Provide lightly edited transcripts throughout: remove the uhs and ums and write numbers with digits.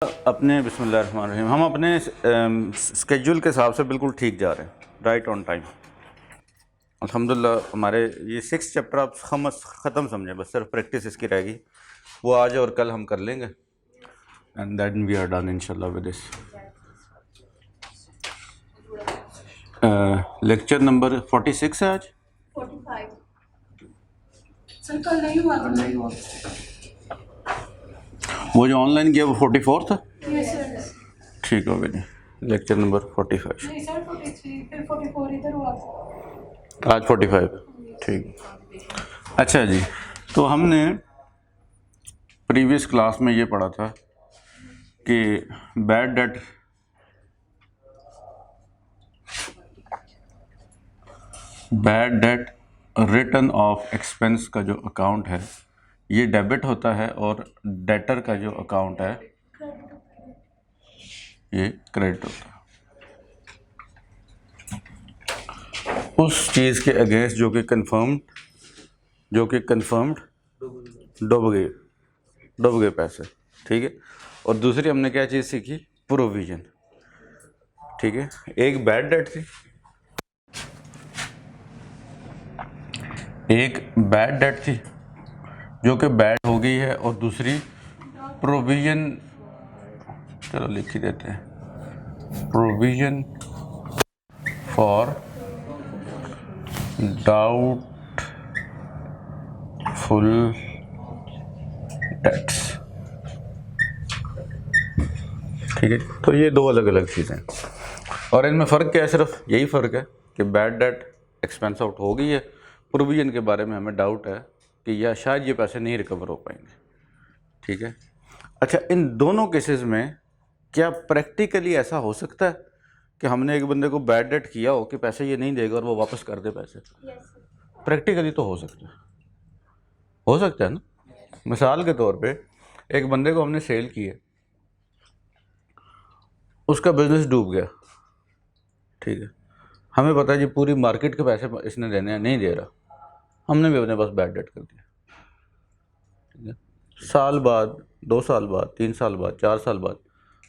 अपने बिस्मिल्लाहिर्रहमानिर्रहीम हम अपने स्केड्यूल के हिसाब से बिल्कुल ठीक जा रहे हैं, राइट ऑन टाइम अल्हम्दुलिल्लाह। हमारे ये 6 चैप्टर आप ख़त्म समझें, बस सिर्फ प्रैक्टिस इसकी रहेगी, वो आज और कल हम कर लेंगे and then we are done इंशाल्लाह विद दिस। लेक्चर नंबर 46 है आज। 45 सर कल नहीं हुआ। वो जो ऑनलाइन किया वो 44 था। Yes sir. ठीक हो गया जी, लेक्चर नंबर 45। नहीं सर 43 फिर 44 इधर हुआ। आज 45 ठीक। अच्छा जी, तो हमने प्रीवियस क्लास में ये पढ़ा था कि bad debt written of expense का जो अकाउंट है ये डेबिट होता है और डेटर का जो अकाउंट है ये क्रेडिट होता है। उस चीज़ के अगेंस्ट जो कि कंफर्म्ड डूब गए पैसे, ठीक है। और दूसरी हमने क्या चीज़ सीखी, प्रोविज़न, ठीक है। एक बैड डेट थी, जो कि बैड हो गई है, और दूसरी प्रोविज़न, चलो लिख ही देते हैं, प्रोविज़न फॉर डाउटफुल डेट्स, ठीक है। तो ये दो अलग अलग चीज़ें हैं और इनमें फ़र्क क्या है, सिर्फ यही फ़र्क है कि बैड डेट एक्सपेंस आउट हो गई है, प्रोविज़न के बारे में हमें डाउट है कि या शायद ये पैसे नहीं रिकवर हो पाएंगे, ठीक है। अच्छा, इन दोनों केसेस में क्या प्रैक्टिकली ऐसा हो सकता है कि हमने एक बंदे को बैड डेट किया हो कि पैसे ये नहीं देगा और वो वापस कर दे पैसे? प्रैक्टिकली तो हो सकता है ना। मिसाल के तौर पे एक बंदे को हमने सेल की है, उसका बिजनेस डूब गया, ठीक है। हमें पता है जी पूरी मार्केट के पैसे इसने देने हैं, नहीं दे रहा, हमने भी अपने पास बैड डेट कर दिया, ठीक है। साल बाद, 2 साल बाद, 3 साल बाद, 4 साल बाद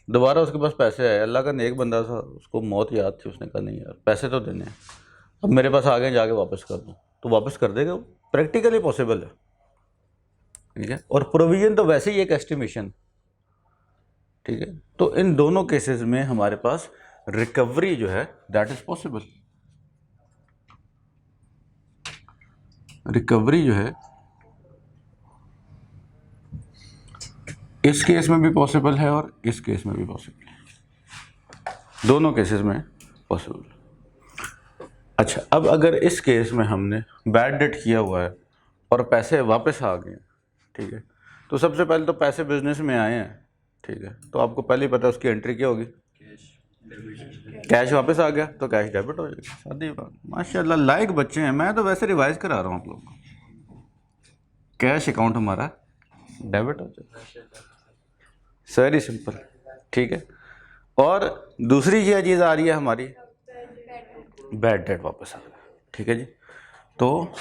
दोबारा उसके पास पैसे आए, अल्लाह का नेक बंदा था, उसको मौत याद थी, उसने कहा नहीं यार पैसे तो देने हैं, अब मेरे पास आगे जाके वापस कर दूँ, तो वापस कर देगा, प्रैक्टिकली पॉसिबल है, ठीक है। और प्रोविज़न तो वैसे ही एक एस्टिमेशन, ठीक है। तो इन दोनों केसेस में हमारे पास रिकवरी जो है दैट इज पॉसिबल। रिकवरी जो है इस केस में भी पॉसिबल है और इस केस में भी पॉसिबल है, दोनों केसेस में पॉसिबल। अच्छा, अब अगर इस केस में हमने बैड डेट किया हुआ है और पैसे वापस आ गए, ठीक है, तो सबसे पहले तो पैसे बिजनेस में आए हैं, ठीक है, तो आपको पहले ही पता है उसकी एंट्री क्या होगी, कैश वापस आ गया तो कैश डेबिट हो जाएगा, सादी बात। माशाल्लाह लायक बच्चे हैं, मैं तो वैसे रिवाइज करा रहा हूँ आप लोगों को। कैश अकाउंट हमारा डेबिट हो जाएगा, वेरी सिंपल, ठीक है। और दूसरी क्या चीज़ आ रही है हमारी, बैड डेट वापस आ गया, ठीक है जी। तो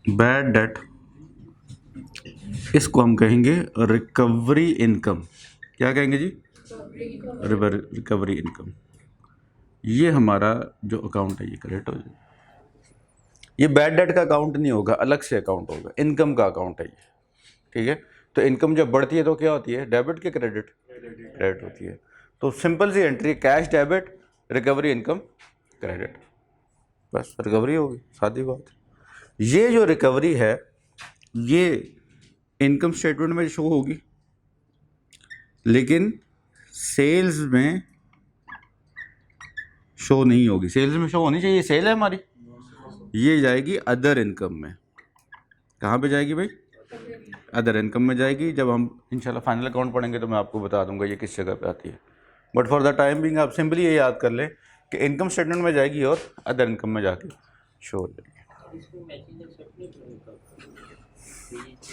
बैड डेट, इसको हम कहेंगे रिकवरी इनकम। क्या कहेंगे जी, रिकवरी इनकम। ये हमारा जो अकाउंट है ये क्रेडिट हो जाएगा, ये बैड डेट का अकाउंट नहीं होगा, अलग से अकाउंट होगा, इनकम का अकाउंट है ये, ठीक है। तो इनकम जब बढ़ती है तो क्या होती है, डेबिट के क्रेडिट होती है। तो सिंपल सी entry, cash debit, recovery income credit, बस रिकवरी होगी, सादी बात। ये जो रिकवरी है ये इनकम स्टेटमेंट में शो होगी, लेकिन सेल्स में शो नहीं होगी। सेल्स में शो होनी चाहिए, सेल है हमारी, ये जाएगी अदर इनकम में। कहाँ पे जाएगी भाई, अदर इनकम में जाएगी। जब हम इंशाल्लाह फाइनल अकाउंट पढ़ेंगे तो मैं आपको बता दूंगा ये किस जगह पे आती है, but for the time being आप सिंपली ये याद कर लें कि इनकम स्टेटमेंट में जाएगी और अदर इनकम में जाके शो हो जाएगी।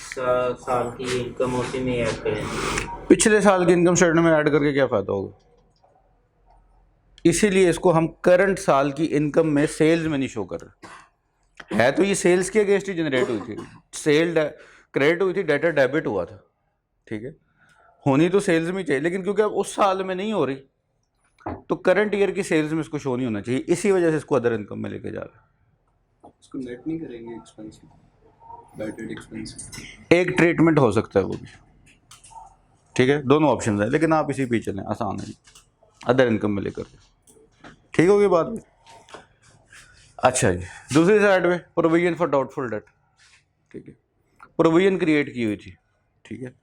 साल की इनकम उसी में ऐड करें, पिछले साल की इनकम स्टेटमेंट में ऐड करके क्या फ़ायदा होगा, इसीलिए इसको हम करंट साल की इनकम में सेल्स में नहीं शो कर रहे है। तो ये सेल्स के अगेंस्ट ही जनरेट हुई थी, सेल क्रेडिट हुई थी, डेटर डेबिट हुआ था, ठीक है, होनी तो सेल्स में चाहिए, लेकिन क्योंकि अब उस साल में नहीं हो रही तो करंट ईयर की सेल्स में इसको शो नहीं होना चाहिए, इसी वजह से इसको अदर इनकम में लेके जा रहा है। इसको नेट नहीं करेंगे एक्सपेंस, बैड डेट एक्सपेंस। एक ट्रीटमेंट हो सकता है वो भी, ठीक है, दोनों ऑप्शन है, लेकिन आप इसी पे चलें, आसान है, अदर इनकम में लेकर के, ठीक होगी बात भी। अच्छा जी, दूसरी साइड में प्रोविजन फॉर डाउटफुल डेट, ठीक है, प्रोविजन क्रिएट की हुई थी, ठीक है।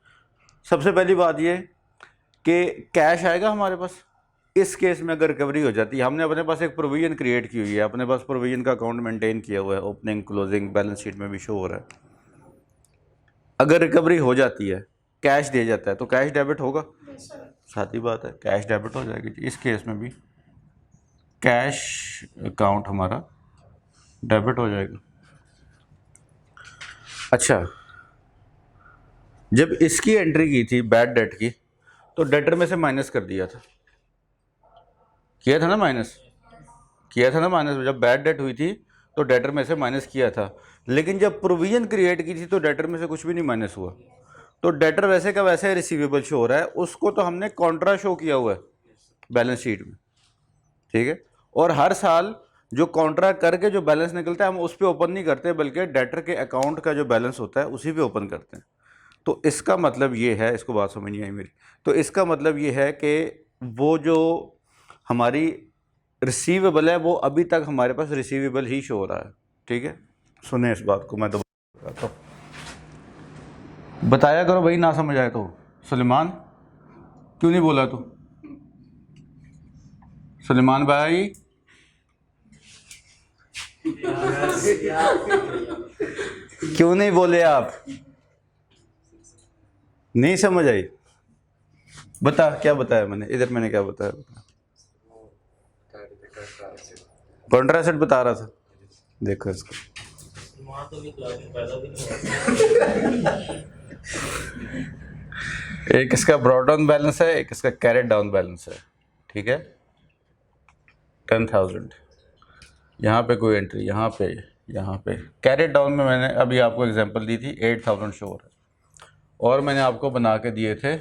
सबसे पहली बात ये कि कैश आएगा हमारे पास, इस केस में अगर रिकवरी हो जाती है, हमने अपने पास एक प्रोविजन क्रिएट की हुई है, अपने पास प्रोविजन का अकाउंट मेंटेन किया हुआ है, ओपनिंग क्लोजिंग बैलेंस शीट में भी शो हो रहा है, अगर रिकवरी हो जाती है, कैश दे जाता है, तो कैश डेबिट होगा, साथ ही बात है, कैश डेबिट हो जाएगी। इस केस में भी कैश अकाउंट हमारा डेबिट हो जाएगा। अच्छा, जब इसकी एंट्री की थी बैड डेट की, तो डेटर में से माइनस कर दिया था, किया था ना माइनस, किया था ना माइनस, जब बैड डेट हुई थी तो डेटर में से माइनस किया था, लेकिन जब प्रोविजन क्रिएट की थी तो डेटर में से कुछ भी नहीं माइनस हुआ, तो डेटर वैसे का वैसे रिसीवेबल शो हो रहा है, उसको तो हमने कॉन्ट्रा शो किया हुआ है बैलेंस शीट में, ठीक है। और हर साल जो कॉन्ट्रा करके जो बैलेंस निकलता है हम उस पर ओपन नहीं करते, बल्कि डेटर के अकाउंट का जो बैलेंस होता है उसी पे ओपन करते हैं। तो इसका मतलब ये है, इसको बात समझ नहीं आई मेरी, तो इसका मतलब ये है कि वो जो हमारी रिसीवेबल है वो अभी तक हमारे पास रिसीवेबल ही शो हो रहा है, ठीक है। सुने इस बात को, मैं दोबारा बताता हूँ, बताया करो भाई, ना समझ आए तो। सलेमान क्यों नहीं बोला तू? सलेमान भाई क्यों नहीं बोले आप? नहीं समझ आई? बता, क्या बताया मैंने इधर, मैंने क्या बताया? कॉन्ट्रासेट बता रहा था, देखो इसको, वहाँ तो भी क्लास में पैदा भी नहीं हुआ। एक इसका ब्रॉड डाउन बैलेंस है, एक इसका कैरेट डाउन बैलेंस है, ठीक है। 10,000 यहाँ पे कोई एंट्री, यहाँ पे कैरेट डाउन में मैंने अभी आपको एग्जांपल दी थी, 8,000 शो हो रहा है, और मैंने आपको बना के दिए थे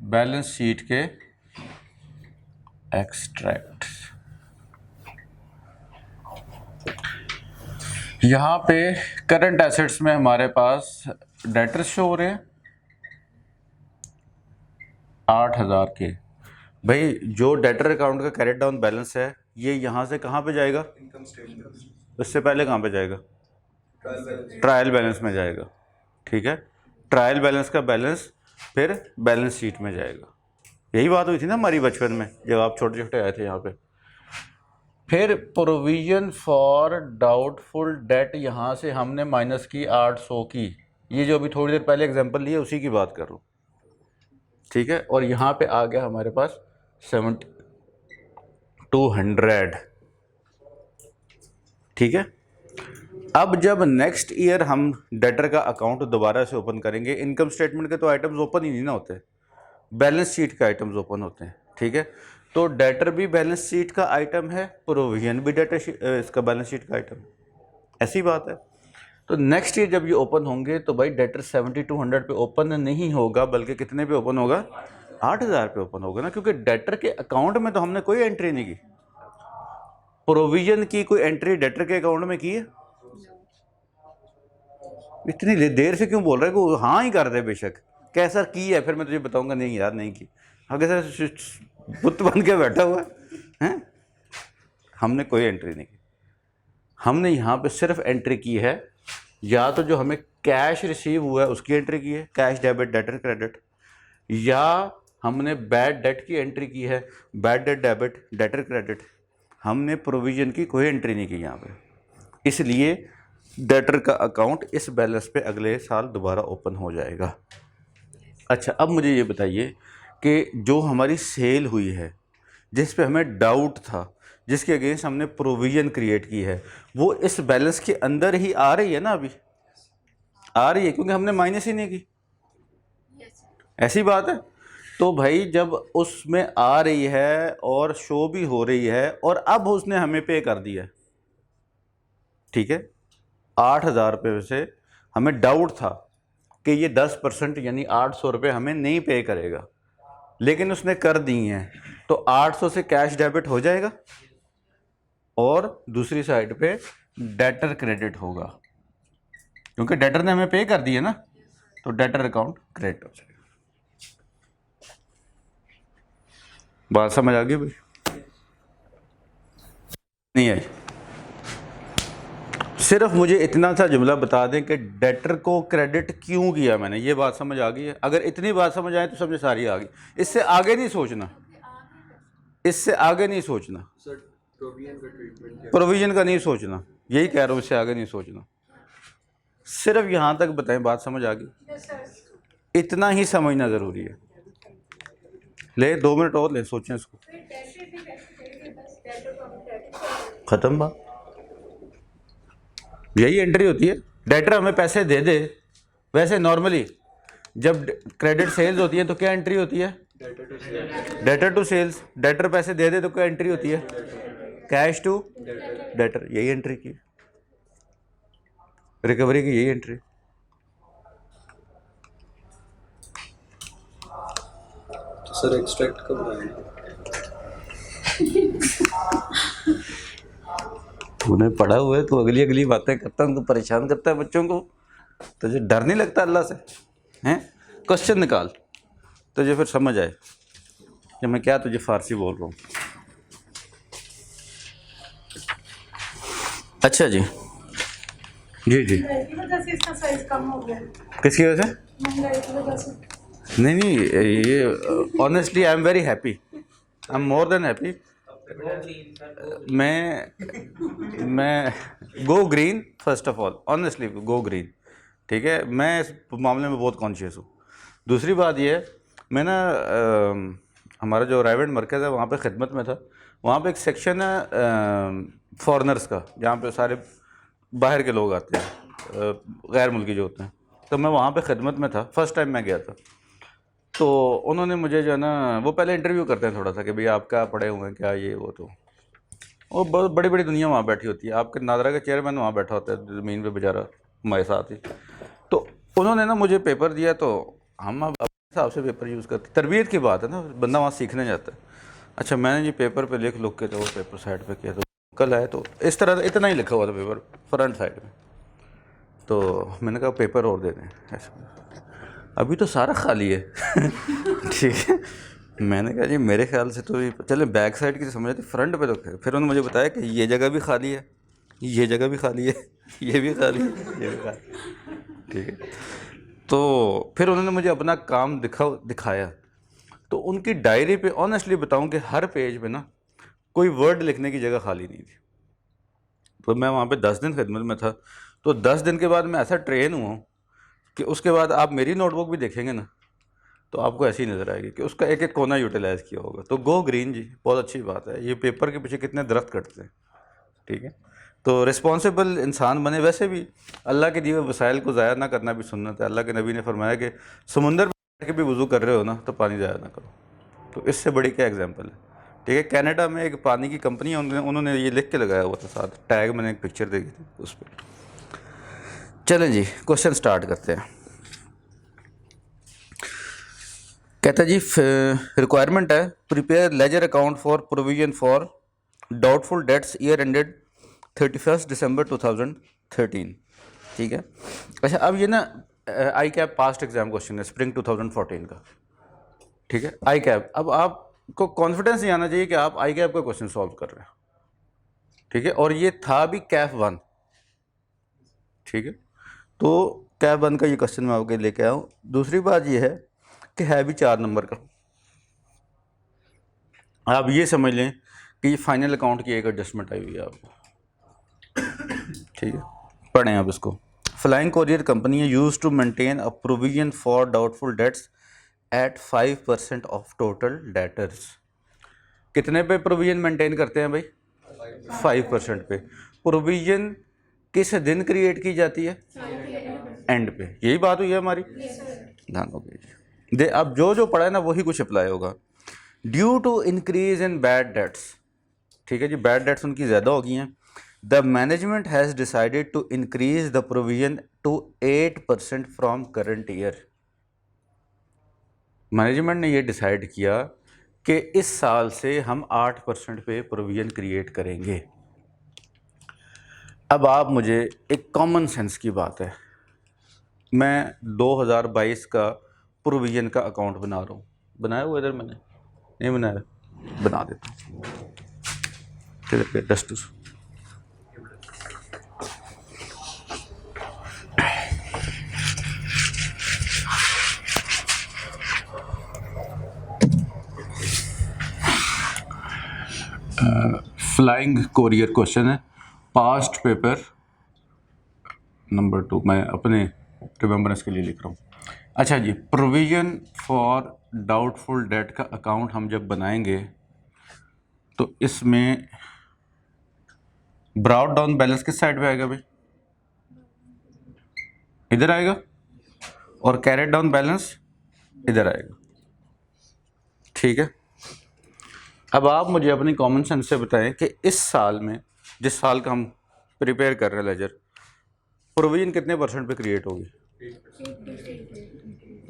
बैलेंस शीट के एक्सट्रैक्ट। यहाँ पे करंट एसेट्स में हमारे पास डेटर्स शो हो रहे हैं 8,000 के। भाई जो डेटर अकाउंट का कैरेट डाउन बैलेंस है ये यहाँ से कहाँ पे जाएगा? इनकम स्टेटमेंट, उससे पहले कहाँ पे जाएगा? Trial balance. ट्रायल बैलेंस में जाएगा, ठीक है। ट्रायल बैलेंस का बैलेंस फिर बैलेंस शीट में जाएगा। यही बात हुई थी ना हमारी बचपन में जब आप छोटे छोटे आए थे यहाँ पे। फिर प्रोविजन फॉर डाउटफुल डेट, यहाँ से हमने माइनस की 800 की, ये जो अभी थोड़ी देर पहले एग्जांपल लिए उसी की बात कर रहा हूँ, ठीक है। और यहाँ पे आ गया हमारे पास 7,200, ठीक है। अब जब नेक्स्ट ईयर हम डेटर का अकाउंट दोबारा से ओपन करेंगे, इनकम स्टेटमेंट के तो आइटम्स ओपन ही नहीं ना होते, बैलेंस शीट के आइटम्स ओपन होते हैं, ठीक है। तो डेटर भी बैलेंस शीट का आइटम है, प्रोविजन भी डेटर इसका बैलेंस शीट का आइटम, ऐसी बात है। तो नेक्स्ट ईयर जब ये ओपन होंगे तो भाई डेटर 7,200 पे ओपन नहीं होगा, बल्कि कितने पे ओपन होगा? 8,000 पे ओपन होगा ना, क्योंकि डेटर के अकाउंट में तो हमने कोई एंट्री नहीं की। प्रोविजन की कोई एंट्री डेटर के अकाउंट में की है? इतनी देर से क्यों बोल रहे हो? हाँ ही कर दे बेशक, कैसा की है, फिर मैं तुझे बताऊंगा नहीं यार नहीं की। आगे सर बुत बन के बैठा हुआ है, हमने कोई एंट्री नहीं की। हमने यहाँ पे सिर्फ एंट्री की है या तो जो हमें कैश रिसीव हुआ है उसकी एंट्री की है, कैश डेबिट डेटर क्रेडिट, या हमने बैड डेट की एंट्री की है, bad debt debit debtor credit. हमने प्रोविजन की कोई एंट्री नहीं की यहाँ पे, इसलिए डेटर का अकाउंट इस बैलेंस पे अगले साल दोबारा ओपन हो जाएगा। अच्छा, अब मुझे ये बताइए कि जो हमारी सेल हुई है जिस पे हमें डाउट था, जिसके अगेंस्ट हमने प्रोविजन क्रिएट की है, वो इस बैलेंस के अंदर ही आ रही है ना? अभी आ रही है क्योंकि हमने माइनस ही नहीं की, ऐसी बात है। तो भाई जब उसमें आ रही है और शो भी हो रही है और अब उसने हमें पे कर दिया, ठीक है, 8,000 रुपये से हमें डाउट था कि ये 10% यानी 800 रुपये हमें नहीं पे करेगा, लेकिन उसने कर दी हैं, तो 800 से कैश डेबिट हो जाएगा और दूसरी साइड पे डेटर क्रेडिट होगा, क्योंकि डेटर ने हमें पे कर दिया ना, तो डेटर अकाउंट क्रेडिट हो जाएगा। बात समझ आ गई भाई? नहीं आई? सिर्फ मुझे इतना सा जुमला बता दें कि डेटर को क्रेडिट क्यों किया मैंने, ये बात समझ आ गई है? अगर इतनी बात समझ आए तो समझ सारी आ गई। इससे आगे नहीं सोचना, इससे आगे नहीं सोचना, सर प्रोविजन का ट्रीटमेंट क्या प्रोविजन का नहीं सोचना, यही कह रहा हूँ, इससे आगे नहीं सोचना। सिर्फ यहाँ तक बताएं, बात समझ आ गई? Yes sir. इतना ही समझना ज़रूरी है। ले 2 मिनट और ले, सोचें इसको। ख़त्म बात, यही एंट्री होती है। डेटर हमें पैसे दे दे, वैसे नॉर्मली जब क्रेडिट सेल्स होती है तो क्या एंट्री होती है? Debtor to sales. डेटर पैसे दे दे तो क्या एंट्री होती है? Cash to debtor. यही एंट्री की, रिकवरी की यही एंट्री। तो सर एक्सट्रैक्ट कब आएगा? तूने पढ़ा हुआ है, तो अगली अगली बातें करता है, उनको परेशान करता है बच्चों को। तुझे डर नहीं लगता अल्लाह से? हैं? क्वेश्चन निकाल, तुझे फिर समझ आए कि मैं क्या तुझे फारसी बोल रहा हूँ। अच्छा जी, जी जी। महंगाई की वजह से इसका साइज कम हो गया। किसकी वजह से? महंगाई की वजह से। नहीं नहीं, ये honestly I am very happy, I am more than happy. मैं go green first of all, honestly go green, ठीक है। मैं इस मामले में बहुत कॉन्शियस हूँ। दूसरी बात ये है, मैं ना हमारा जो रायवेंड मरकज़ है वहाँ पे खिदमत में था। वहाँ पे एक सेक्शन है फॉरेनर्स का, जहाँ पे सारे बाहर के लोग आते हैं, गैर मुल्की जो होते हैं। तो मैं वहाँ पे खिदमत में था, फर्स्ट टाइम मैं गया था। तो उन्होंने मुझे जो है ना, वो पहले इंटरव्यू करते हैं थोड़ा सा कि भाई आप क्या पढ़े हुए हैं, क्या ये वो। तो वो बहुत बड़ी बड़ी दुनिया वहाँ बैठी होती है। आपके नादरा का चेयरमैन वहाँ बैठा होता है ज़मीन पे बेचारा, हमारे साथ ही। तो उन्होंने ना मुझे पेपर दिया, तो हम अब अपने हिसाब से पेपर यूज़ करते, तरबियत की बात है ना, बंदा वहाँ सीखने जाता है। अच्छा, मैंने ये पेपर पे लिख के, तो वो पेपर साइड पे किया, तो कल आए तो इस तरह इतना ही लिखा हुआ था पेपर फ्रंट साइड में। तो मैंने कहा पेपर और दे दें, ऐसे अभी तो सारा खाली है ठीक है। मैंने कहा जी मेरे ख्याल से तो चले बैक साइड की तो समझ आती, फ्रंट पे तो फिर उन्होंने मुझे बताया कि ये जगह भी खाली है, ये जगह भी खाली है, ये भी खाली है, ये भी खाली, ठीक है। तो फिर उन्होंने मुझे अपना काम दिखाया। तो उनकी डायरी पे ऑनेस्टली बताऊं कि हर पेज पे ना कोई वर्ड लिखने की जगह खाली नहीं थी। तो मैं वहाँ पे 10 दिन खिदमत में था। तो 10 दिन के बाद मैं ऐसा ट्रेन हुआ हूँ कि उसके बाद आप मेरी नोटबुक भी देखेंगे ना, तो आपको ऐसी नज़र आएगी कि उसका एक एक कोना यूटिलाइज़ किया होगा। तो गो ग्रीन जी, बहुत अच्छी बात है। ये पेपर के पीछे कितने दरख्त कटते हैं, ठीक है। तो रिस्पॉन्सिबल इंसान बने। वैसे भी अल्लाह के दिए हुए वसाइल को ज़ाया ना करना भी सुन्नत है। अल्लाह के नबी ने फरमाया कि समुंदर में बैठ के भी वज़ू कर रहे हो ना, तो पानी ज़ाया ना करो। तो इससे बड़ी क्या एग्जाम्पल है, ठीक है। कनाडा में एक पानी की कंपनी है, उन्होंने ये लिख के लगाया हुआ था साथ, टैग मैंने एक पिक्चर देखी थी उस पर। चलें जी, क्वेश्चन स्टार्ट करते हैं। कहता है जी, रिक्वायरमेंट है prepare ledger account for provision for doubtful dates year ended 31 December 2013, ठीक है। अच्छा, अब ये ना आई कैप पास्ट एग्जाम क्वेश्चन है, स्प्रिंग 2014 का, ठीक है। आई कैप, अब आपको कॉन्फिडेंस नहीं आना चाहिए कि आप आई कैप का क्वेश्चन सॉल्व कर रहे हैं, ठीक है। और ये था भी कैफ 1, ठीक है। तो कैफ 1 का ये क्वेश्चन मैं आपके लेके आया हूँ। दूसरी बात ये है कि है भी 4 नंबर का। आप ये समझ लें कि ये फाइनल अकाउंट की एक एडजस्टमेंट आई हुई है आपको, ठीक है। पढ़ें आप इसको। फ्लाइंग कोरियर कंपनी है use to maintain a provision for doubtful debts at 5% of total debtors. कितने पे प्रोविजन मेंटेन करते हैं भाई? 5% पे। प्रोविजन किस दिन क्रिएट की जाती है? एंड पे। यही बात हुई है हमारी, ध्यान हो गई। दे अब जो पढ़ा है ना वही कुछ अप्लाई होगा। Due to increase in bad debts, ठीक है जी, बैड डेट्स उनकी ज़्यादा हो गई हैं। The management has decided to increase the provision to 8% from current year. Management ने ये डिसाइड किया कि इस साल से हम 8% पे प्रोविजन क्रिएट करेंगे। अब आप मुझे एक कॉमन सेंस की बात है, मैं 2022 का प्रोविजन का अकाउंट बना रहा हूँ, बनाया हुआ इधर मैंने नहीं बनाया, बना देता हूँ। किधर पे डस्टूस फ्लाइंग कोरियर क्वेश्चन है, पास्ट पेपर नंबर 2, मैं अपने रिमेम्बरेंस के लिए लिख रहा हूँ। अच्छा जी, प्रोविजन फॉर डाउटफुल डेट का अकाउंट हम जब बनाएंगे तो इसमें ब्रॉट डाउन बैलेंस किस साइड पे आएगा भाई? इधर आएगा, और कैरेट डाउन बैलेंस इधर आएगा, ठीक है। अब आप मुझे अपनी कॉमन सेंस से बताएं कि इस साल में, जिस साल का हम प्रिपेयर कर रहे हैं लेजर, प्रोविजन कितने परसेंट पे क्रिएट होगी?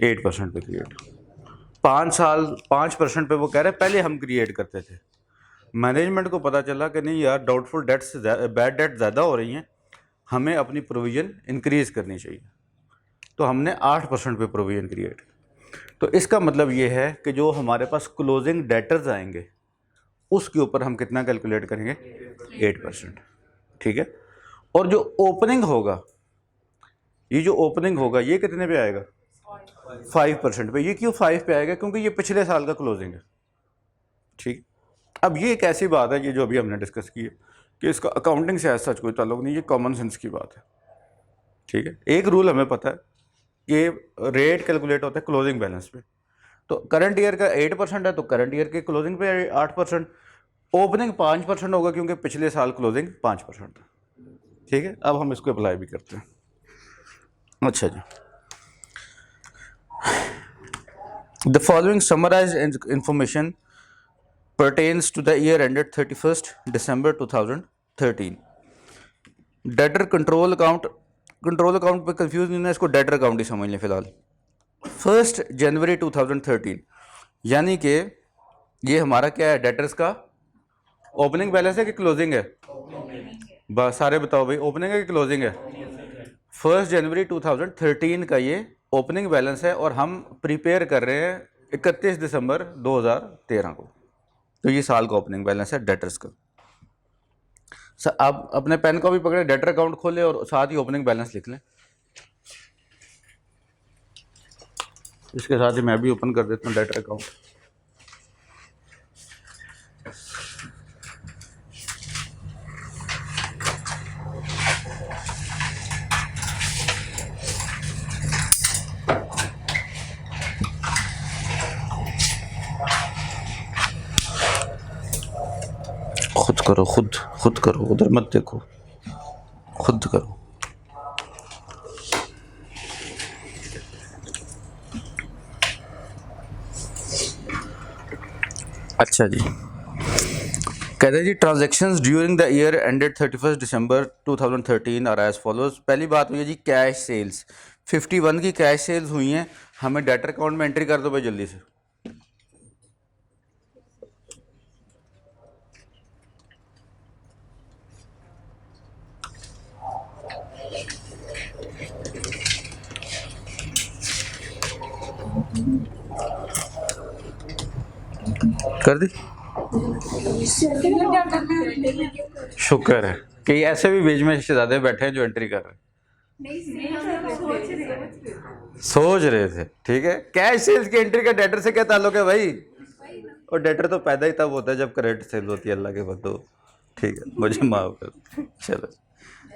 8% पे क्रिएट। 5% पे वो कह रहे हैं पहले हम क्रिएट करते थे। मैनेजमेंट को पता चला कि नहीं यार, डाउटफुल डेट से बैड डेट ज़्यादा हो रही हैं, हमें अपनी प्रोविजन इंक्रीज़ करनी चाहिए, तो हमने 8% पे प्रोविजन क्रिएट। तो इसका मतलब ये है कि जो हमारे पास क्लोजिंग डेटर्स आएंगे उसके ऊपर हम कितना कैलकुलेट करेंगे? 8%, ठीक है। और जो ओपनिंग होगा, ये जो ओपनिंग होगा ये कितने पे आएगा? 5% पे। ये क्यों 5 पे आएगा? क्योंकि ये पिछले साल का क्लोजिंग है, ठीक। अब ये एक ऐसी बात है, ये जो अभी हमने डिस्कस की है, कि इसका अकाउंटिंग से ऐसा कोई ताल्लुक नहीं, ये कॉमन सेंस की बात है, ठीक है। एक रूल हमें पता है कि रेट कैलकुलेट होता है क्लोजिंग बैलेंस पे, तो करंट ईयर का 8% है तो करंट ईयर के क्लोजिंग पे 8%, ओपनिंग 5% होगा क्योंकि पिछले साल क्लोजिंग 5% था, ठीक है। अब हम इसको अप्लाई भी करते हैं। अच्छा जी, the following summarized information pertains to the year ended 31st December 2013. Debtor control account पे कंफ्यूज नहीं है, इसको डेटर अकाउंट ही समझ लें फिलहाल। 1 जनवरी 2013 यानी कि ये हमारा क्या है? डेटर्स का ओपनिंग बैलेंस है कि क्लोजिंग है? बस सारे बताओ भाई, ओपनिंग है कि क्लोजिंग है? 1 जनवरी 2013 का ये ओपनिंग बैलेंस है, और हम प्रिपेयर कर रहे हैं 31 दिसंबर 2013 को, तो ये साल का ओपनिंग बैलेंस है डेटर्स का। आप अपने पेन को भी पकड़े, डेटर अकाउंट खोलें और साथ ही ओपनिंग बैलेंस लिख लें। इसके साथ ही मैं भी ओपन कर देता हूँ डेटर अकाउंट। खुद करो, खुद करो, उधर मत देखो, खुद करो। अच्छा जी, कहते हैं जी transactions during the year ended 31 December 2013 are as follows. पहली बात हुई है जी कैश सेल्स, 51 की कैश सेल्स हुई हैं, हमें डेटर अकाउंट में एंट्री कर दो भाई जल्दी से। कर दी? शुक्र है कि ऐसे भी बीच में रिश्तेदार बैठे हैं जो एंट्री कर रहे हैं, सोच रहे थे, ठीक है। कैश सेल्स की एंट्री का डेटर से क्या ताल्लुक है भाई? और डेटर तो पैदा ही तब होता है जब करेक्ट सेल होती है, अल्लाह के बंदो, ठीक है, मुझे माफ कर। चलो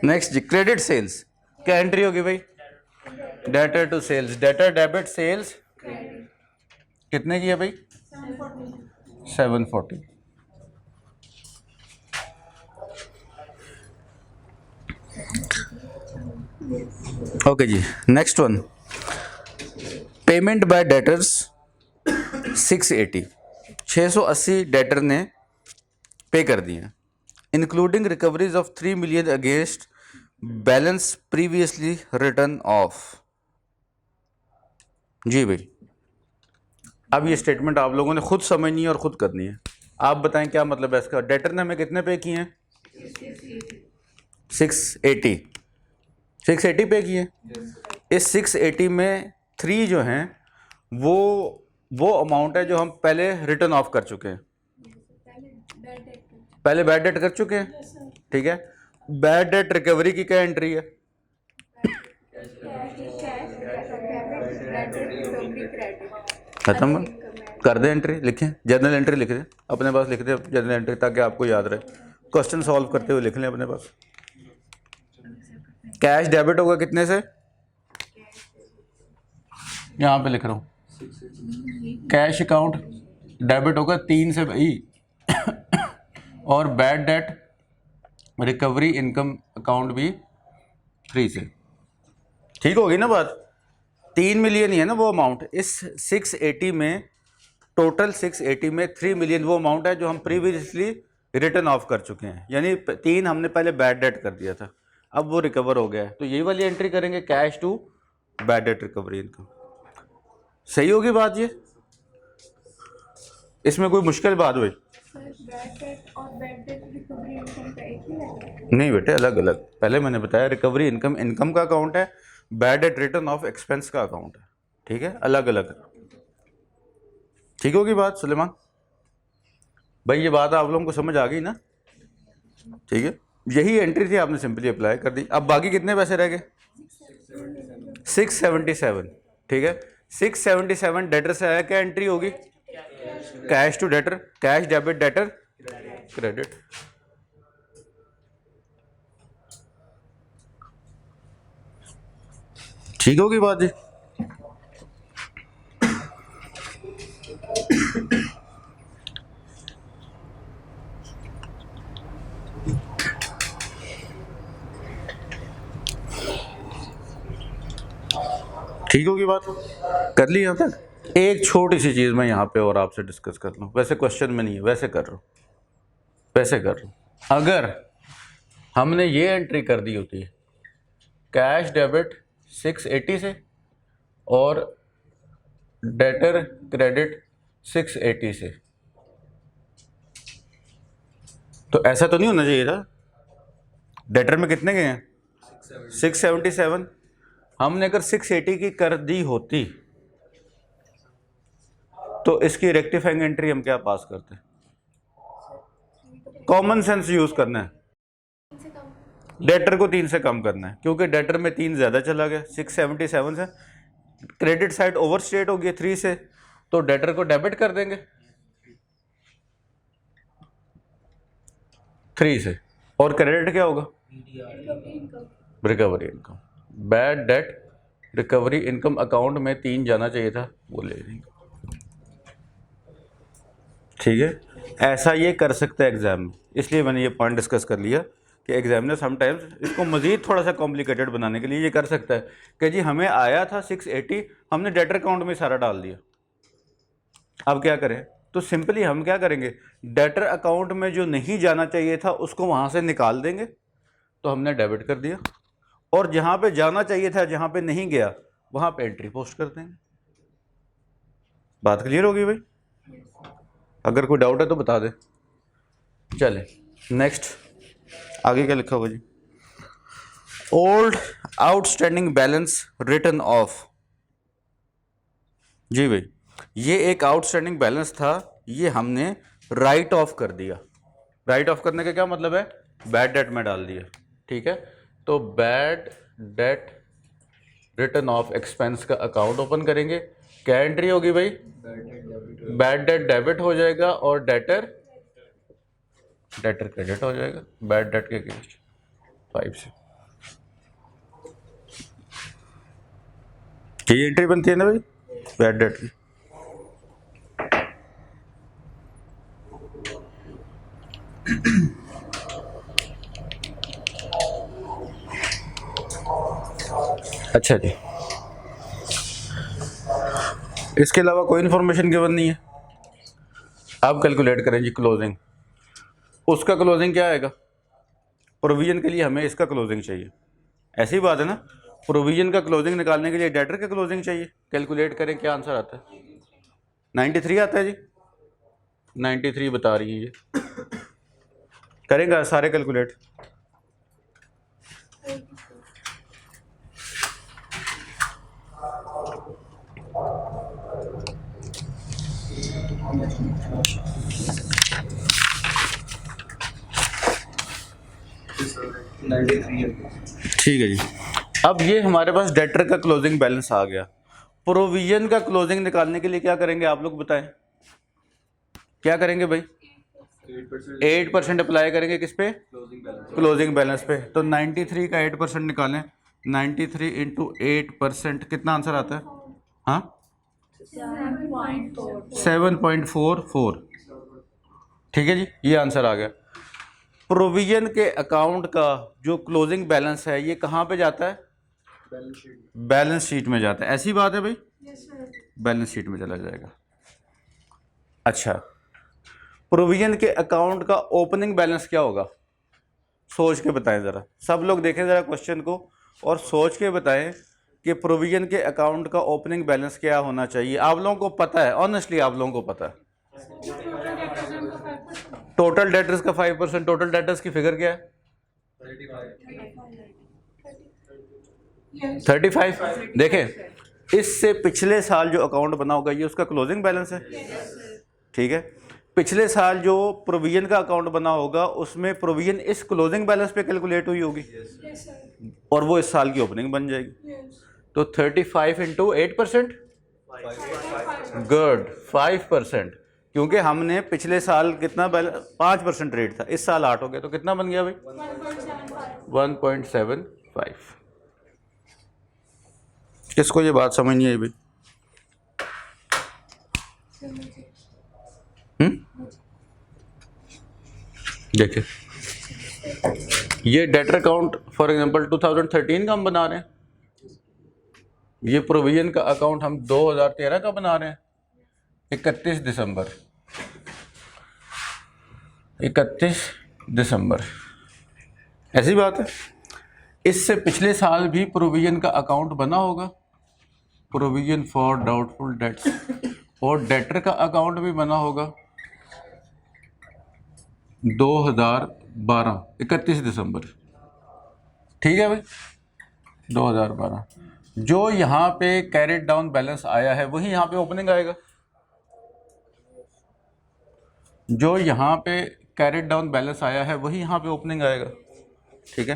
नेक्स्ट जी, क्रेडिट सेल्स क्या एंट्री होगी भाई? Debtor to sales, debtor debit sales कितने की है भाई? 740। ओके जी, next one, payment by debtors 680 debtor ने पे कर दिए हैं। Including recoveries of 3 million against balance previously written off. जी भाई, अब ये स्टेटमेंट आप लोगों ने खुद समझनी है और खुद करनी है। आप बताएं क्या मतलब है इसका। डेटर ने हमें कितने पे किए हैं? 680 पे किए। इस 680 में 3 जो हैं वो अमाउंट है जो हम पहले रिटर्न ऑफ कर चुके हैं, पहले बैड डेट कर चुके हैं, ठीक है। बैड डेट रिकवरी की क्या एंट्री है? खत्म कर दें एंट्री, लिखें जर्नल एंट्री लिख दें अपने पास, लिख दें जर्नल एंट्री ताकि आपको याद रहे। क्वेश्चन सॉल्व करते हुए लिख लें अपने पास। कैश डेबिट होगा कितने से? यहाँ पे लिख रहा हूँ, कैश अकाउंट डेबिट होगा 3 से भाई और bad debt recovery income account भी 3 से। ठीक होगी ना बात? 3 मिलियन ही है ना वो अमाउंट। इस 680 में, टोटल 680 में 3 मिलियन वो अमाउंट है जो हम प्रीवियसली रिटर्न ऑफ कर चुके हैं, यानी 3 हमने पहले बैड डेट कर दिया था, अब वो रिकवर हो गया है। तो यही वाली एंट्री करेंगे, cash to bad debt recovery income. सही होगी बात ये? इसमें कोई मुश्किल बात हुई? नहीं बेटे, अलग अलग। पहले मैंने बताया रिकवरी इनकम इनकम का अकाउंट है, bad debt written of expense का अकाउंट है, ठीक है, अलग अलग। ठीक होगी बात सुलेमान भाई? ये बात आप लोगों को समझ आ गई ना? ठीक है, यही एंट्री थी, आपने सिंपली अप्लाई कर दी। अब बाकी कितने पैसे रह गए? 677, ठीक है। 677 डेटर से आया, क्या एंट्री होगी? Cash to debtor, cash debit debtor credit. ठीक होगी बात जी? ठीक होगी बात? कर ली यहाँ तक? एक छोटी सी चीज़ मैं यहाँ पे और आपसे डिस्कस कर लूँ, वैसे क्वेश्चन में नहीं है, वैसे कर रहा हूँ, वैसे कर रहा हूँ। अगर हमने ये एंट्री कर दी होती है कैश डेबिट 680 से और डेटर क्रेडिट 680 से, तो ऐसा तो नहीं होना चाहिए था। डेटर में कितने गए हैं? 677। हमने अगर 680 की कर दी होती तो इसकी रेक्टिफाइंग एंट्री हम क्या पास करते? कॉमन सेंस यूज करना है, डेटर को 3 से कम करना है, क्योंकि डेटर में 3 ज्यादा चला गया 677 से। क्रेडिट साइड ओवर स्टेट हो गई 3 से, तो डेटर को डेबिट कर देंगे 3 से, और क्रेडिट क्या होगा? Recovery income. Bad debt recovery income account में 3 जाना चाहिए था, वो ले लेंगे। ठीक है, ऐसा ये कर सकते हैं एग्जाम में, इसलिए मैंने ये पॉइंट डिस्कस कर लिया कि एग्जामिनर समटाइम्स इसको मज़ीद थोड़ा सा कॉम्प्लिकेटेड बनाने के लिए ये कर सकता है कि जी हमें आया था 680, हमने डेटर अकाउंट में सारा डाल दिया, अब क्या करें? तो सिंपली हम क्या करेंगे, डेटर अकाउंट में जो नहीं जाना चाहिए था उसको वहाँ से निकाल देंगे, तो हमने डेबिट कर दिया, और जहाँ पे जाना चाहिए था, जहाँ पे नहीं गया, वहाँ पे एंट्री पोस्ट कर देंगे। बात क्लियर होगी भाई? अगर कोई डाउट है तो बता दे। चले नेक्स्ट, आगे क्या लिखा हुआ जी? Old outstanding balance written off. जी भाई, ये एक आउटस्टैंडिंग बैलेंस था, ये हमने राइट ऑफ कर दिया। राइट ऑफ करने का क्या मतलब है? बैड डेट में डाल दिया, ठीक है। तो bad debt written of expense का अकाउंट ओपन करेंगे, क्या एंट्री होगी भाई? बैड डेट डेबिट हो जाएगा और डेटर क्रेडिट हो जाएगा, बैड डेट के अगेंस्ट 5 से। ये एंट्री बनती है ना भाई बैड डेट की। अच्छा जी, इसके अलावा कोई इंफॉर्मेशन गिवन नहीं है। अब कैलकुलेट करें जी क्लोजिंग। उसका क्लोजिंग क्या आएगा? प्रोविजन के लिए हमें इसका क्लोजिंग चाहिए, ऐसी बात है ना। प्रोविजन का क्लोजिंग निकालने के लिए डेटर का क्लोजिंग चाहिए। कैलकुलेट करें, क्या आंसर आता है? 93 आता है जी, 93 बता रही है ये। करेंगे सारे कैलकुलेट। ठीक है जी। अब ये हमारे पास डेटर का क्लोजिंग बैलेंस आ गया। प्रोविजन का क्लोजिंग निकालने के लिए क्या करेंगे आप लोग बताएं? क्या करेंगे भाई? 8% अप्लाई करेंगे किस पे? क्लोजिंग बैलेंस पे। तो 93 का 8% निकालें। 93 इंटू 8% कितना आंसर आता है? हाँ, 7.44। ठीक है जी, ये आंसर आ गया। प्रोविजन के अकाउंट का जो क्लोजिंग बैलेंस है ये कहाँ पे जाता है? बैलेंस शीट में जाता है। ऐसी बात है भाई, बैलेंस शीट में चला जाएगा। अच्छा, प्रोविजन के अकाउंट का ओपनिंग बैलेंस क्या होगा? सोच के बताएं ज़रा, सब लोग देखें ज़रा क्वेश्चन को और सोच के बताएं कि प्रोविजन के अकाउंट का ओपनिंग बैलेंस क्या होना चाहिए। आप लोगों को पता है, ऑनेस्टली आप लोगों को पता है? टोटल डेटर्स का 5%। टोटल डेटर्स की फिगर क्या है? 35। देखें, इससे पिछले साल जो अकाउंट बना होगा ये उसका क्लोजिंग बैलेंस है। ठीक है, पिछले साल जो प्रोविजन का अकाउंट बना होगा उसमें प्रोविजन इस क्लोजिंग बैलेंस पे कैलकुलेट हुई होगी और वो इस साल की ओपनिंग बन जाएगी। तो 35 इंटू 8%, गुड, 5%। क्योंकि हमने पिछले साल कितना बैलेंस 5% रेट था, इस साल 8 हो गया, तो कितना बन गया भाई? 1.75। किसको ये बात समझ नहीं आई भाई? देखिए, ये डेटर अकाउंट फॉर एग्जांपल 2013 का हम बना रहे हैं, ये प्रोविजन का अकाउंट हम 2013 का बना रहे हैं। 31 दिसंबर, ऐसी बात है। इससे पिछले साल भी प्रोविजन का अकाउंट बना होगा, प्रोविजन फॉर डाउटफुल डेट्स, और डेटर का अकाउंट भी बना होगा 2012, 31 दिसंबर। ठीक है भाई, 2012। जो यहाँ पे कैरेट डाउन बैलेंस आया है वही यहाँ पे ओपनिंग आएगा। जो यहाँ पे कैरेट डाउन बैलेंस आया है वही यहाँ पे ओपनिंग आएगा। ठीक है,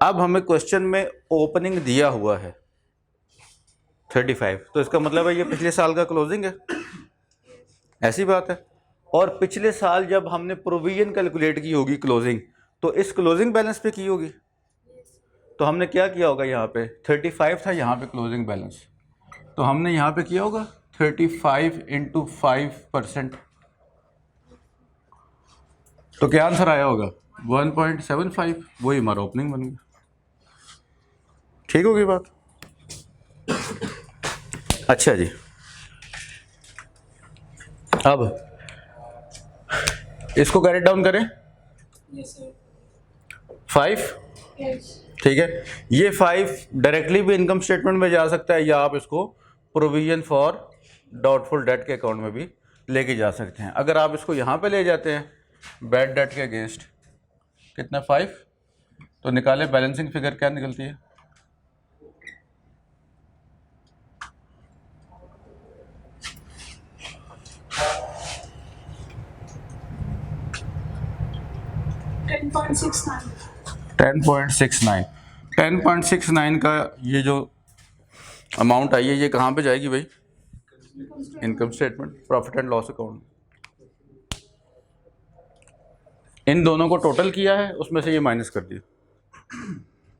अब हमें क्वेश्चन में ओपनिंग दिया हुआ है 35, तो इसका मतलब है ये पिछले साल का क्लोजिंग है, ऐसी बात है। और पिछले साल जब हमने प्रोविजन कैलकुलेट की होगी क्लोजिंग, तो इस क्लोजिंग बैलेंस पे की होगी। तो हमने क्या किया होगा, यहाँ पे 35 था यहाँ पे क्लोजिंग बैलेंस, तो हमने यहाँ पे किया होगा 35 इंटू 5%। तो क्या आंसर आया होगा? 1.75। वही हमारा ओपनिंग बन गया। ठीक होगी बात? अच्छा जी, अब इसको कैरेट डाउन करें 5। ठीक है, ये 5 डायरेक्टली भी इनकम स्टेटमेंट में जा सकता है या आप इसको प्रोविजन फॉर डाउटफुल डेट के अकाउंट में भी लेके जा सकते हैं। अगर आप इसको यहाँ पे ले जाते हैं बैड डेट के अगेंस्ट, कितना 5, तो निकाले बैलेंसिंग फिगर क्या निकलती है? $10.69। 10.69 का ये जो अमाउंट आई है ये कहाँ पे जाएगी भाई? Income statement, profit and loss account. इन दोनों को टोटल किया है, उसमें से ये माइनस कर दिया।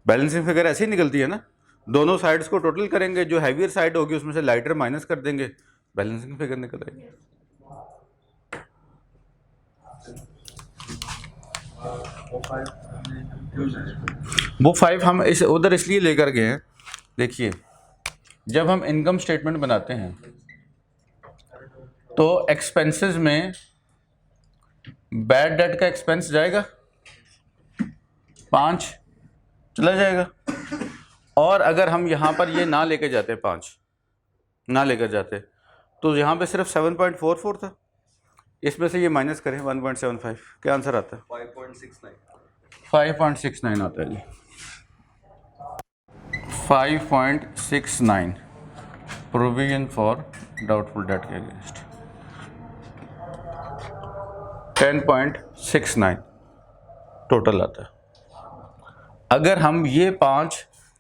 बैलेंसिंग फिगर ऐसे ही निकलती है ना, दोनों साइड्स को टोटल करेंगे, जो हैवियर साइड होगी उसमें से लाइटर माइनस कर देंगे, बैलेंसिंग फिगर निकल आएगी। वो 5 हम इस उधर इसलिए लेकर गए हैं, देखिए जब हम इनकम स्टेटमेंट बनाते हैं तो एक्सपेंसेस में बैड डेट का एक्सपेंस जाएगा 5, चला जाएगा। और अगर हम यहाँ पर ये ना लेके जाते 5 ना लेकर जाते तो यहाँ पे सिर्फ 7.44 था, इसमें से ये माइनस करें 1.75, क्या आंसर आता है? 5.69 आता है जी। 5.69 प्रोविजन फॉर डाउटफुल डेट के अगेंस्ट 10.69 टोटल आता है। अगर हम ये 5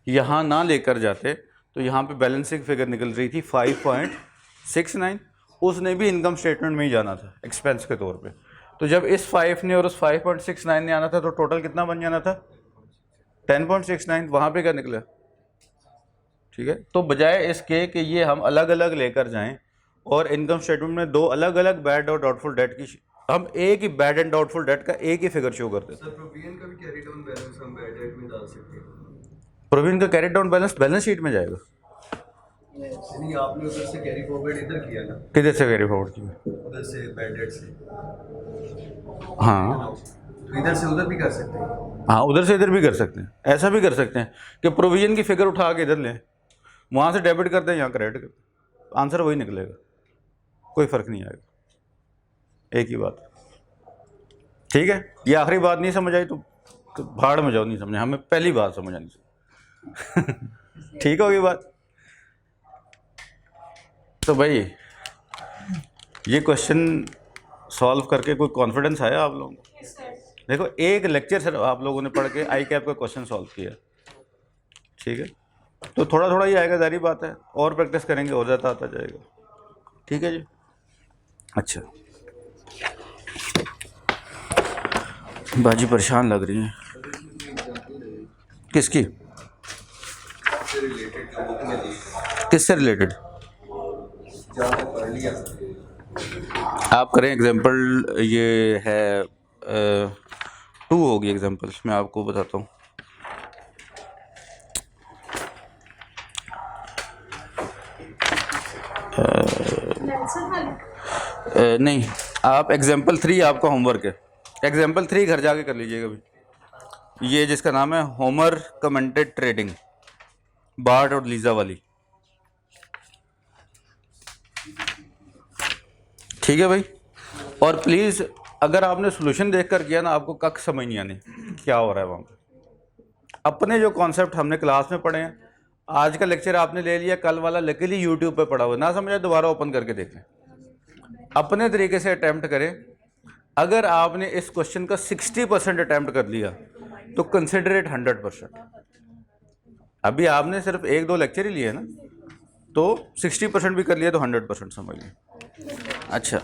यहाँ ना लेकर जाते तो यहाँ पे बैलेंसिंग फिगर निकल रही थी 5.69, उसने भी इनकम स्टेटमेंट में ही जाना था एक्सपेंस के तौर पे। तो जब इस 5 ने और उस 5.69 ने आना था तो टोटल कितना बन जाना था? 10.69। वहाँ पे क्या निकला? ठीक है, तो बजाय इसके कि ये हम अलग अलग लेकर जाएं और इनकम स्टेटमेंट में 2 अलग अलग बैड और डाउटफुल डेट की, हम एक ही बैड एंड डाउटफुल डेट का एक ही फिगर शो करते हैं। सर प्रोविजन का भी कैरी डाउन बैलेंस हम बैड डेट में डाल सकते हैं। प्रोविजन का कैरी डाउन बैलेंस शीट में जाएगा। नहीं, आपने उधर से कैरी फॉरवर्ड इधर किया ना? किधर से कैरी फॉरवर्ड किया? उधर से बैड डेट से। हाँ, तो इधर से उधर भी कर सकते हैं। हाँ, उधर से इधर भी कर सकते हैं। ऐसा भी कर सकते हैं कि प्रोविजन की फिगर उठा के इधर लें, वहाँ से डेबिट करते हैं, यहाँ क्रेडिट करते हैं, आंसर वही निकलेगा, कोई फ़र्क नहीं आएगा, एक ही बात। ठीक है, ये आखिरी बात नहीं समझ आई तो भाड़ में जाओ, नहीं समझे, हमें पहली बात समझ आनी चाहिए। ठीक होगी बात? तो भाई ये क्वेश्चन सॉल्व करके कोई कॉन्फिडेंस आया आप लोगों को? देखो, एक लेक्चर सिर्फ आप लोगों ने पढ़ के आई कैप का क्वेश्चन सॉल्व किया, ठीक है, तो थोड़ा थोड़ा ही आएगा, जारी बात है, और प्रैक्टिस करेंगे और ज़्यादा आता जाएगा। ठीक है जी। अच्छा, बाजी परेशान लग रही हैं। किसकी? किससे रिलेटेड? आप करें एग्जाम्पल, ये है 2 होगी एग्जाम्पल, मैं आपको बताता हूँ। नहीं, आप एग्जाम्पल 3 आपका होमवर्क है, एग्जाम्पल 3 घर जाके कर लीजिएगा अभी। ये जिसका नाम है होमर कमेंटेड ट्रेडिंग, बार्ट और लीजा वाली। ठीक है भाई, और प्लीज़ अगर आपने सोल्यूशन देख कर किया ना, आपको कख समझ नहीं आने क्या हो रहा है वहाँ पर। अपने जो कॉन्सेप्ट हमने क्लास में पढ़े हैं, आज का लेक्चर आपने ले लिया, कल वाला लकीली यूट्यूब पे पढ़ा हुआ, ना समझा दोबारा ओपन करके देख लें, अपने तरीके से अटैम्प्ट करें। अगर आपने इस क्वेश्चन का 60% अटैम्प्ट कर लिया तो कंसिडर इट 100%। अभी आपने सिर्फ 1-2 लेक्चर ही लिए ना, तो 60% भी कर लिया तो 100% समझ लिया। अच्छा,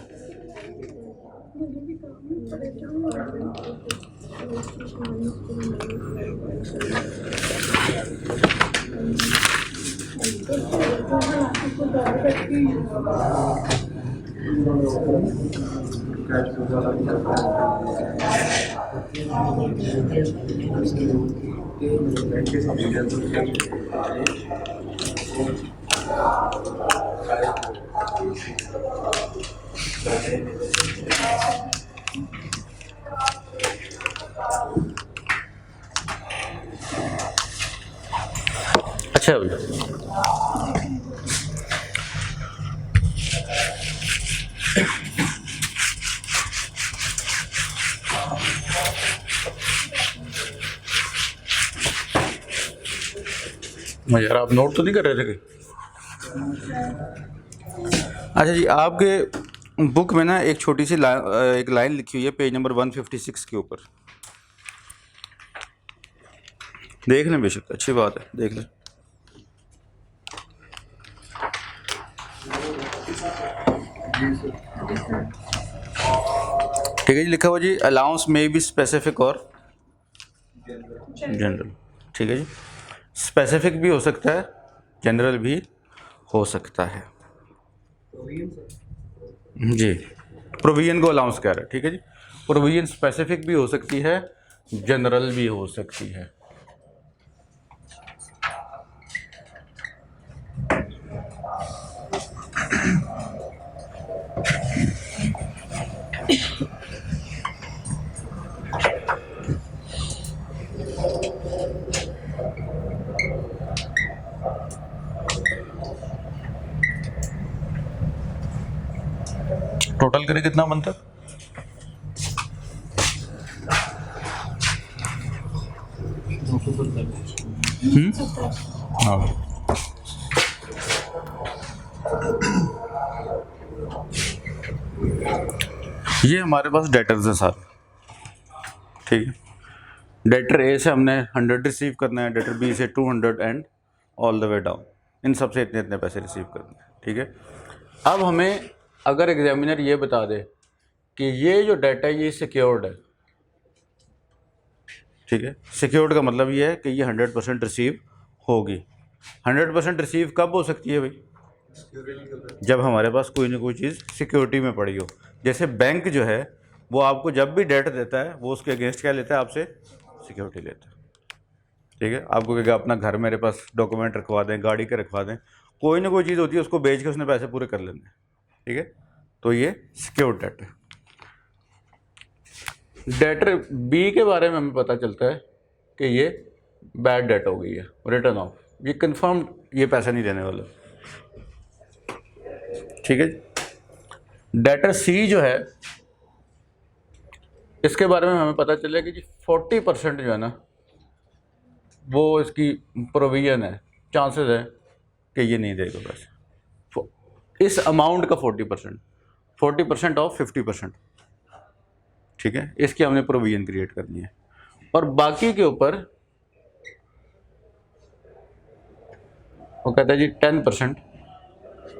अच्छा भैया, यार आप नोट तो नहीं कर रहे थे कहीं? अच्छा जी, आपके बुक में ना एक छोटी सी एक लाइन लिखी हुई है पेज नंबर 156 के ऊपर, देख लें, बेशक अच्छी बात है, देख लें। ठीक है जी, लिखा हुआ जी अलाउंस में बी स्पेसिफिक और जनरल। ठीक है जी, स्पेसिफिक भी हो सकता है, जनरल भी हो सकता है जी। प्रोविजन को अलाउंस कह रहा है, ठीक है जी। प्रोविजन स्पेसिफिक भी हो सकती है, जनरल भी हो सकती है। टोटल करें कितना बनता है? हाँ, ये हमारे पास डेटर्स हैं सारे, ठीक है। डेटर ए से हमने 100 रिसीव करना है, डेटर बी से 200 and all the way down, इन सब से इतने इतने पैसे रिसीव करने हैं, ठीक है। अब हमें अगर एग्जामिनर ये बता दे कि ये जो डाटा है ये सिक्योर्ड है, ठीक है। सिक्योर्ड का मतलब ये है कि ये 100% रिसीव होगी। 100% रिसीव कब हो सकती है भाई? जब हमारे पास कोई ना कोई चीज़ सिक्योरिटी में पड़ी हो। जैसे बैंक जो है वो आपको जब भी डेट देता है वो उसके अगेंस्ट क्या लेता है? आपसे सिक्योरिटी लेता है, ठीक है। आपको कहेगा अपना घर मेरे पास डॉक्यूमेंट रखवा दें, गाड़ी के रखवा दें, कोई ना कोई चीज़ होती है उसको बेच के उसने पैसे पूरे कर लेने, ठीक है। तो ये सिक्योर्ड डेट है। डेटर बी के बारे में हमें पता चलता है कि ये बैड डेट हो गई है, रिटर्न ऑफ, ये कंफर्म, ये पैसा नहीं देने वाला, ठीक है। डेटर सी जो है इसके बारे में हमें पता चलेगा कि 40% जो है ना वो इसकी प्रोविजन है, चांसेस है कि ये नहीं देगा पैसे। इस अमाउंट का 40% ऑफ 50%, ठीक है। इसकी हमने प्रोविजन क्रिएट करनी है और बाकी के ऊपर वो कहता है जी 10%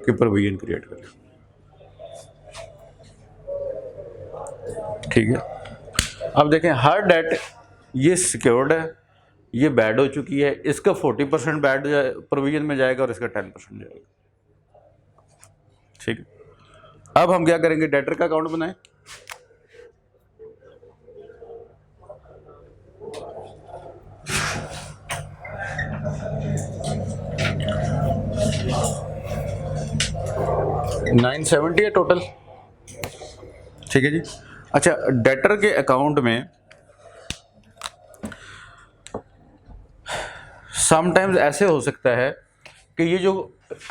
की प्रोविजन क्रिएट करें, ठीक है। अब देखें हर डेट ये सिक्योर्ड है, ये बैड हो चुकी है, इसका 40% बैड प्रोविजन में जाएगा और इसका 10% जाएगा, ठीक है। अब हम क्या करेंगे? डेटर का अकाउंट बनाएं। $970 है टोटल, ठीक है जी। अच्छा, डेटर के अकाउंट में समटाइम्स ऐसे हो सकता है कि ये जो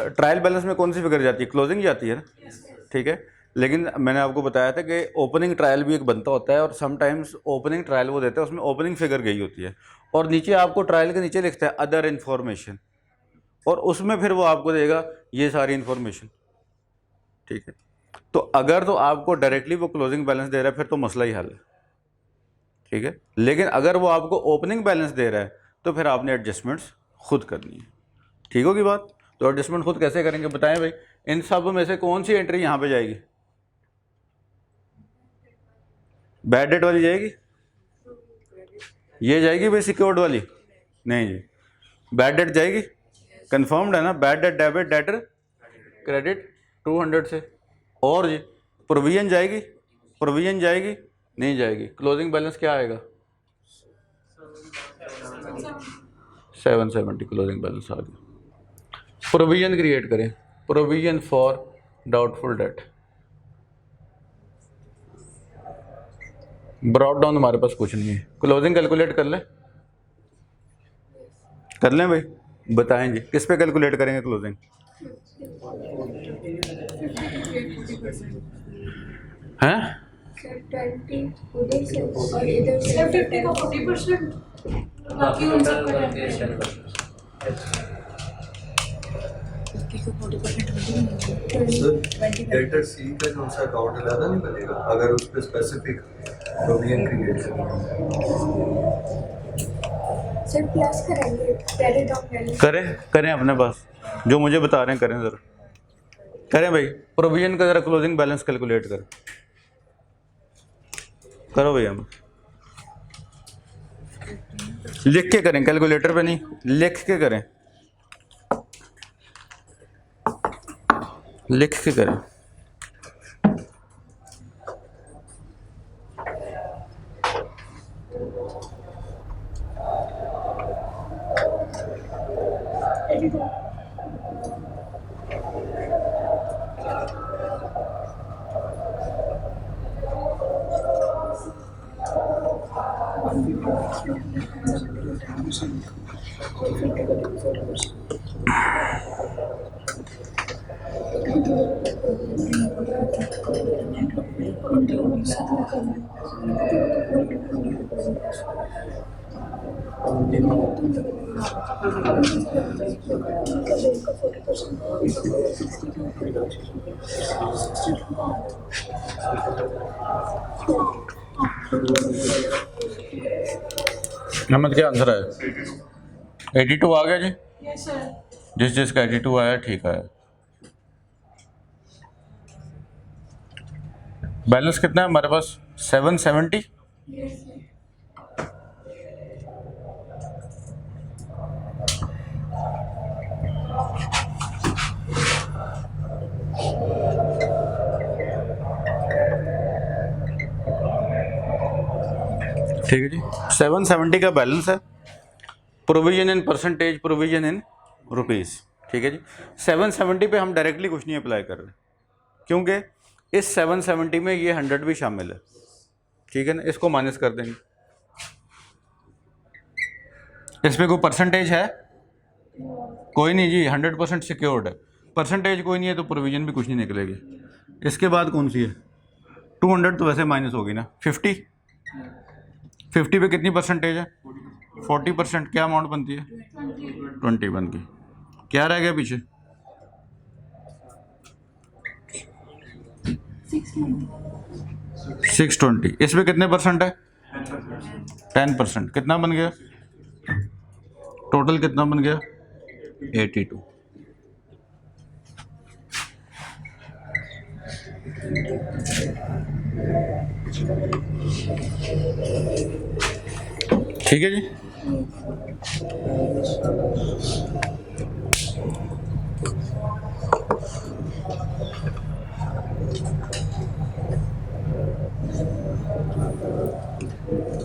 ट्रायल बैलेंस में कौन सी फिगर जाती है? क्लोजिंग जाती है ना, ठीक है। लेकिन मैंने आपको बताया था कि ओपनिंग ट्रायल भी एक बनता होता है और समटाइम्स ओपनिंग ट्रायल वो देता है, उसमें ओपनिंग फिगर गई होती है और नीचे आपको ट्रायल के नीचे लिखता है अदर इन्फॉर्मेशन, और उसमें फिर वो आपको देगा ये सारी इन्फॉर्मेशन, ठीक है। तो अगर तो आपको डायरेक्टली वो क्लोजिंग बैलेंस दे रहा है फिर तो मसला ही हल है, ठीक है। लेकिन अगर वो आपको ओपनिंग बैलेंस दे रहा है तो फिर आपने एडजस्टमेंट्स खुद करनी है, ठीक होगी बात। तो एडजस्टमेंट खुद कैसे करेंगे बताएं भाई? इन सब में से कौन सी एंट्री यहाँ पे जाएगी? बैड डेट वाली जाएगी? ये जाएगी भाई सिक्योर्ड वाली? नहीं जी, बैड डेट जाएगी, कंफर्म्ड है ना। Bad debt debit, debtor credit 200 से। और जी प्रोविजन जाएगी? प्रोविजन जाएगी? नहीं जाएगी। क्लोजिंग बैलेंस क्या आएगा? 770 क्लोजिंग बैलेंस आ गया। प्रोविजन क्रिएट करें, provision for doubtful date. Brought down हमारे पास कुछ नहीं है, क्लोजिंग कैलकुलेट कर लें? कर लें भाई, बताएं जी किस पे कैलकुलेट करेंगे क्लोजिंग? हैं? 20 उधर से और इधर से 50 का 40%, बाकी उन सब का 10%। डेटर सी का जो सा अकाउंट ज़्यादा नहीं बनेगा अगर उस पर specific provision create sir plus करेंगे क्रेडिट ऑफ बैलेंस। करें अपने पास जो मुझे बता रहे हैं करें, ज़रा करें भाई। प्रोविजन का ज़रा क्लोजिंग बैलेंस कैलकुलेट करो भैया। हम लिख के करें, कैलकुलेटर पे नहीं, लिख के करें, लिख के करें। अहमद क्या आंसर है? 82 आ गया जी। Yes sir. जिस जिसका 82 आया ठीक है। बैलेंस कितना है हमारे पास? 770। Yes sir. ठीक है जी, 770 का बैलेंस है। Provision in percentage, provision in rupees. ठीक है जी, 770 पे हम डायरेक्टली कुछ नहीं अप्लाई कर रहे, क्योंकि इस 770 में ये 100 भी शामिल है। ठीक है ना, इसको माइनस कर देंगे। इसमें कोई परसेंटेज है? कोई नहीं जी, 100% सिक्योर्ड है। परसेंटेज कोई नहीं है तो प्रोविजन भी कुछ नहीं निकलेगी। इसके बाद कौन सी है? 200 तो वैसे माइनस होगी ना। 50 पे कितनी परसेंटेज है? 40%। क्या अमाउंट बनती है? 20 बन गई। क्या रह गया पीछे? 620। इसमें कितने परसेंट है? 10%। कितना बन गया? टोटल कितना बन गया? 82। ठीक है जी।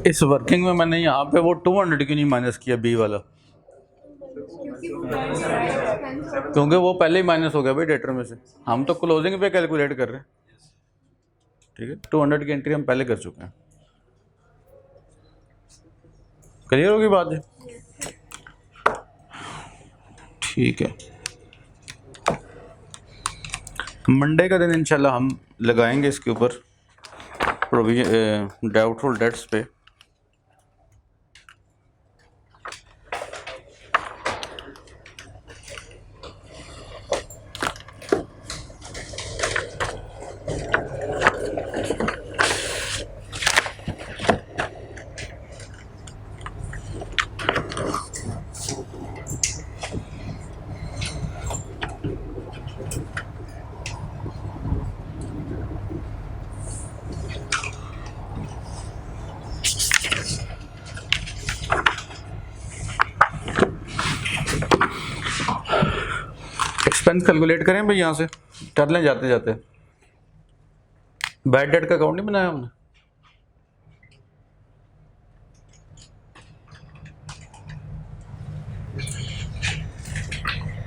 इस वर्किंग में मैंने यहाँ पे वो 200 क्यों नहीं माइनस किया बी वाला? क्योंकि वो पहले ही माइनस हो गया भाई डेटर में से। हम तो क्लोजिंग पे कैलकुलेट कर रहे हैं। ठीक है, 200 की एंट्री हम पहले कर चुके हैं। क्लियर होगी बात जी? ठीक है, मंडे का दिन इंशाल्लाह हम लगाएंगे इसके ऊपर प्रोविजन डाउटफुल डेट्स पे। एक्सपेंस कैलकुलेट करें भाई, यहाँ से कर लें जाते जाते। बैड डेट का अकाउंट नहीं बनाया हमने?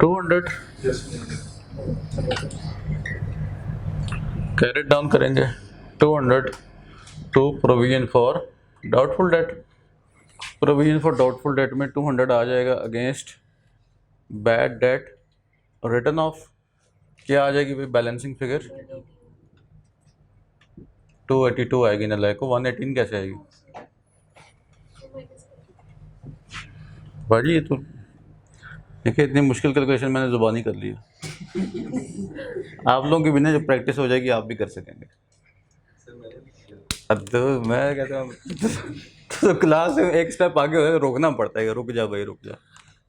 $200 कैरेट डाउन करेंगे। 200 to provision for doubtful debt. Provision for doubtful debt में 200 आ जाएगा against bad debt written off. क्या आ जाएगी भाई बैलेंसिंग फिगर? 282 आएगी ना लाइक को। 118 कैसे आएगी भाजी? ये तो देखिए, इतनी मुश्किल कैलकुलेशन मैंने ज़ुबानी कर ली है। आप लोगों के बिना जब प्रैक्टिस हो जाएगी आप भी कर सकेंगे। अब तो मैं कहता हूँ तो क्लास में एक स्टेप आगे हो, रोकना पड़ता है। रुक जा भाई, रुक जा,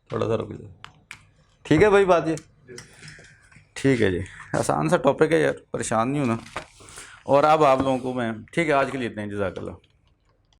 थोड़ा सा रुक जा। ठीक है भाई बात ये? ठीक है जी, आसान सा टॉपिक है यार, परेशान नहीं होना। और अब आप लोगों को मैं, ठीक है, आज के लिए इतना ही। जज़ाकल्लाह।